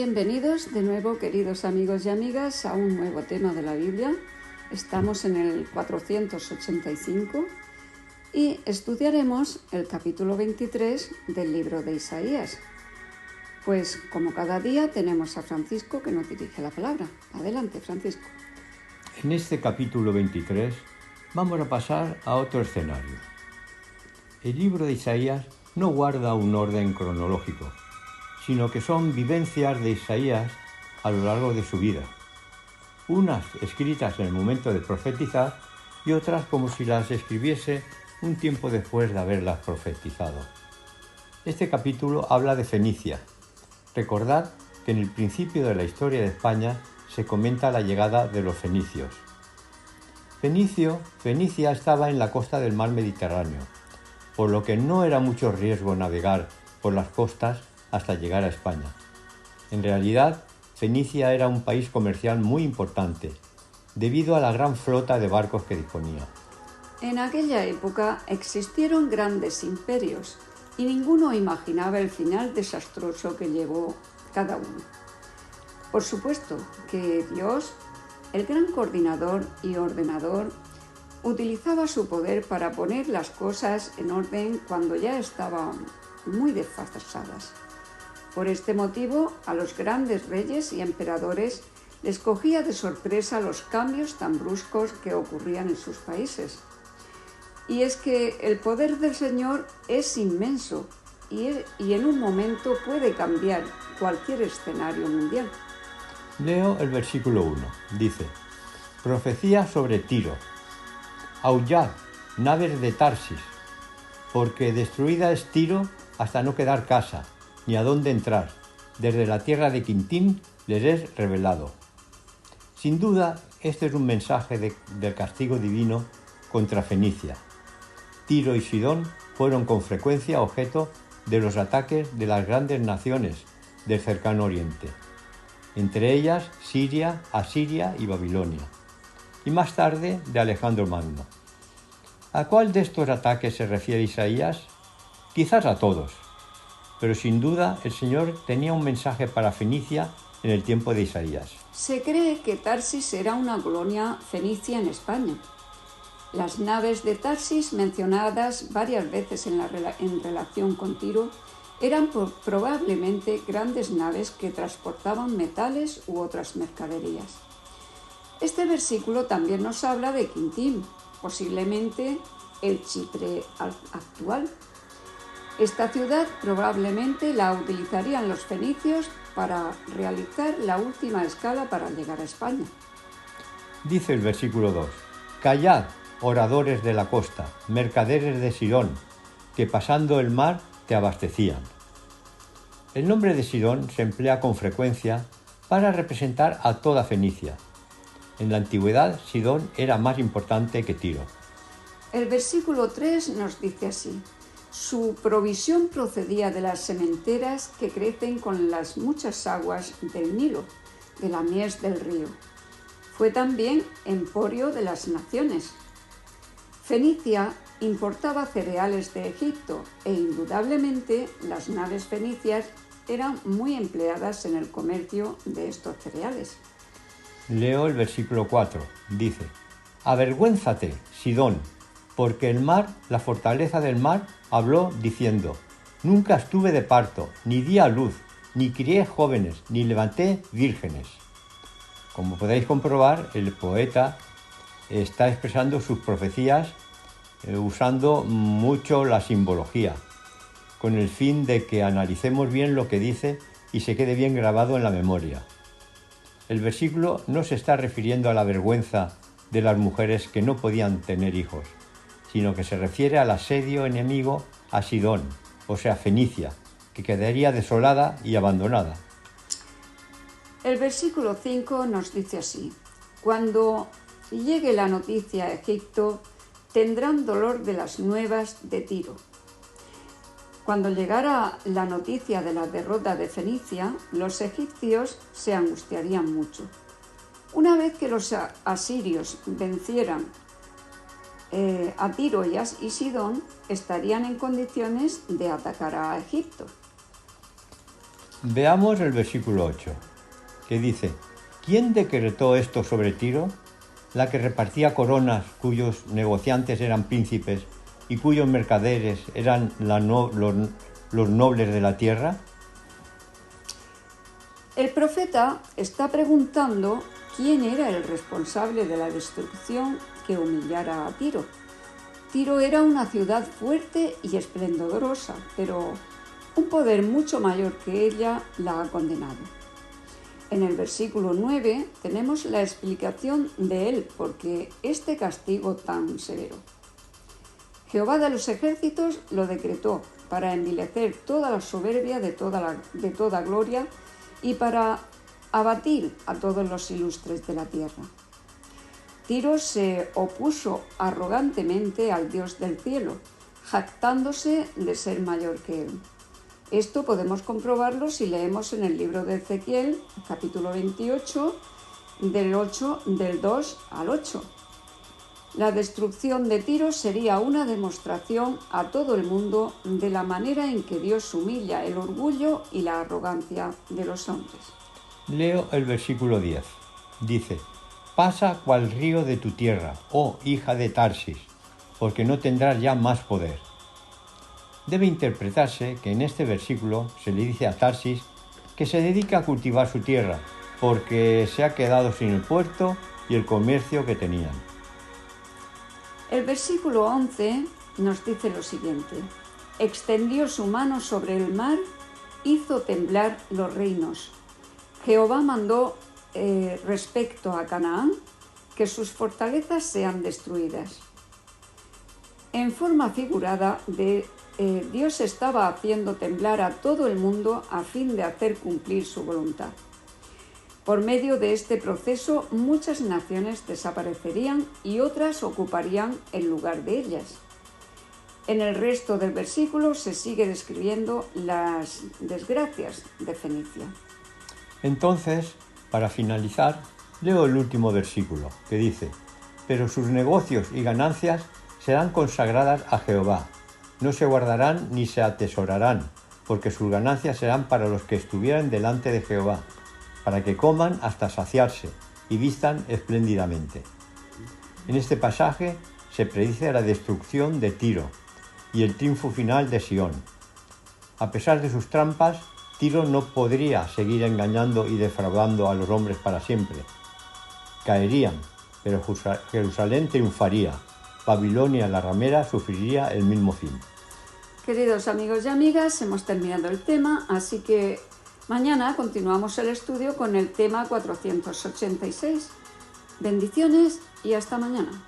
Bienvenidos de nuevo, queridos amigos y amigas, a un nuevo tema de la Biblia. Estamos en el 485 y estudiaremos el capítulo 23 del libro de Isaías. Pues como cada día tenemos a Francisco que nos dirige la palabra. Adelante, Francisco. En este capítulo 23 vamos a pasar a otro escenario. El libro de Isaías no guarda un orden cronológico, sino que son vivencias de Isaías a lo largo de su vida, unas escritas en el momento de profetizar y otras como si las escribiese un tiempo después de haberlas profetizado. Este capítulo habla de Fenicia. Recordad que en el principio de la historia de España se comenta la llegada de los fenicios. Fenicia estaba en la costa del mar Mediterráneo, por lo que no era mucho riesgo navegar por las costas hasta llegar a España. En realidad, Fenicia era un país comercial muy importante, debido a la gran flota de barcos que disponía. En aquella época existieron grandes imperios y ninguno imaginaba el final desastroso que llevó cada uno. Por supuesto que Dios, el gran coordinador y ordenador, utilizaba su poder para poner las cosas en orden cuando ya estaban muy desfasadas. Por este motivo, a los grandes reyes y emperadores les cogía de sorpresa los cambios tan bruscos que ocurrían en sus países. Y es que el poder del Señor es inmenso y en un momento puede cambiar cualquier escenario mundial. Leo el versículo 1. Dice: Profecía sobre Tiro. Aullad, naves de Tarsis, porque destruida es Tiro hasta no quedar casa, ni a dónde entrar. Desde la tierra de Quintín les es revelado. Sin duda, este es un mensaje del castigo divino contra Fenicia. Tiro y Sidón fueron con frecuencia objeto de los ataques de las grandes naciones del cercano oriente, entre ellas Siria, Asiria y Babilonia, y más tarde de Alejandro Magno. ¿A cuál de estos ataques se refiere Isaías? Quizás a todos, pero sin duda el Señor tenía un mensaje para Fenicia en el tiempo de Isaías. Se cree que Tarsis era una colonia fenicia en España. Las naves de Tarsis, mencionadas varias veces en relación con Tiro, eran probablemente grandes naves que transportaban metales u otras mercaderías. Este versículo también nos habla de Quintín, posiblemente el Chipre actual. Esta ciudad probablemente la utilizarían los fenicios para realizar la última escala para llegar a España. Dice el versículo 2: Callad, oradores de la costa, mercaderes de Sidón, que pasando el mar te abastecían. El nombre de Sidón se emplea con frecuencia para representar a toda Fenicia. En la antigüedad, Sidón era más importante que Tiro. El versículo 3 nos dice así: Su provisión procedía de las sementeras que crecen con las muchas aguas del Nilo, de la mies del río. Fue también emporio de las naciones. Fenicia importaba cereales de Egipto e indudablemente las naves fenicias eran muy empleadas en el comercio de estos cereales. Leo el versículo 4. Dice: Avergüénzate, Sidón, porque el mar, la fortaleza del mar, habló diciendo: Nunca estuve de parto, ni di a luz, ni crié jóvenes, ni levanté vírgenes. Como podéis comprobar, el poeta está expresando sus profecías usando mucho la simbología, con el fin de que analicemos bien lo que dice y se quede bien grabado en la memoria. El versículo no se está refiriendo a la vergüenza de las mujeres que no podían tener hijos, sino que se refiere al asedio enemigo a Sidón, o sea, Fenicia, que quedaría desolada y abandonada. El versículo 5 nos dice así: Cuando llegue la noticia a Egipto, tendrán dolor de las nuevas de Tiro. Cuando llegara la noticia de la derrota de Fenicia, los egipcios se angustiarían mucho. Una vez que los asirios vencieran a Tiro y Sidón, estarían en condiciones de atacar a Egipto. Veamos el versículo 8, que dice: ¿Quién decretó esto sobre Tiro? La que repartía coronas, cuyos negociantes eran príncipes y cuyos mercaderes eran los nobles de la tierra. El profeta está preguntando quién era el responsable de la destrucción que humillara a Tiro. Tiro era una ciudad fuerte y esplendorosa, pero un poder mucho mayor que ella la ha condenado. En el versículo 9 tenemos la explicación de él por qué este castigo tan severo. Jehová de los ejércitos lo decretó para envilecer toda la soberbia de toda gloria y para abatir a todos los ilustres de la tierra. Tiro se opuso arrogantemente al Dios del cielo, jactándose de ser mayor que él. Esto podemos comprobarlo si leemos en el libro de Ezequiel, capítulo 28, del 2 al 8. La destrucción de Tiro sería una demostración a todo el mundo de la manera en que Dios humilla el orgullo y la arrogancia de los hombres. Leo el versículo 10. Dice: Pasa cual río de tu tierra, oh hija de Tarsis, porque no tendrás ya más poder. Debe interpretarse que en este versículo se le dice a Tarsis que se dedica a cultivar su tierra, porque se ha quedado sin el puerto y el comercio que tenían. El versículo 11 nos dice lo siguiente: extendió su mano sobre el mar, hizo temblar los reinos. Jehová mandó respecto a Canaán que sus fortalezas sean destruidas. En forma figurada, Dios estaba haciendo temblar a todo el mundo a fin de hacer cumplir su voluntad. Por medio de este proceso, muchas naciones desaparecerían y otras ocuparían el lugar de ellas. En el resto del versículo se sigue describiendo las desgracias de Fenicia. Entonces, para finalizar, leo el último versículo, que dice: pero sus negocios y ganancias serán consagradas a Jehová, no se guardarán ni se atesorarán, porque sus ganancias serán para los que estuvieran delante de Jehová, para que coman hasta saciarse y vistan espléndidamente. En este pasaje se predice la destrucción de Tiro y el triunfo final de Sión. A pesar de sus trampas, Tiro no podría seguir engañando y defraudando a los hombres para siempre. Caerían, pero Jerusalén triunfaría. Babilonia, la ramera, sufriría el mismo fin. Queridos amigos y amigas, hemos terminado el tema, así que mañana continuamos el estudio con el tema 486. Bendiciones y hasta mañana.